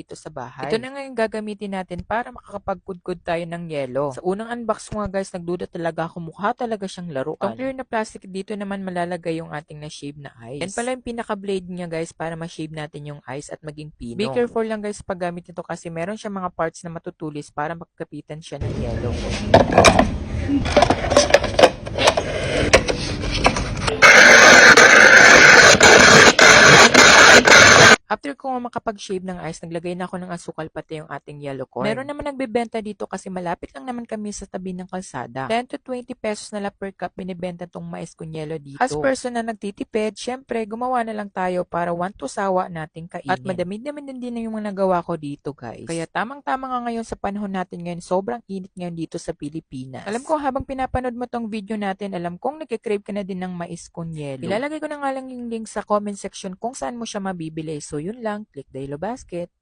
dito sa bahay. Ito na nga yung gagamitin natin para makakapagkudkod tayo ng yelo. Sa unang unbox ko nga guys, nagduda talaga ako, mukha talaga siyang laruan. Itong clear na plastic dito naman malalagay yung ating na-shave na ice. Yan pala yung pinaka-blade niya guys para ma-shave natin yung ice at maging pino. Be careful lang guys paggamit nito kasi meron siya mga parts na matutulis para magkapitan siya ng yelo. After ko nga makapag-shave ng ice, naglagay na ako ng asukal pati yung ating yellow corn. Meron naman nagbebenta dito kasi malapit lang naman kami sa tabi ng kalsada. 10 to 20 pesos na lang per cup binibenta tong mais con yelo dito. As person na nagtitipid, syempre gumawa na lang tayo para one to sawa nating kainin. At madami-dami din na yung mga nagawa ko dito guys. Kaya tamang-tama nga ngayon sa panahon natin ngayon, sobrang init ngayon dito sa Pilipinas. Alam ko habang pinapanood mo tong video natin, alam kong nagkikrave ka na din ng mais con yelo. Ilalagay ko na nga lang yung link sa comment section kung saan mo siya mabibili. So yun lang, click the yellow basket.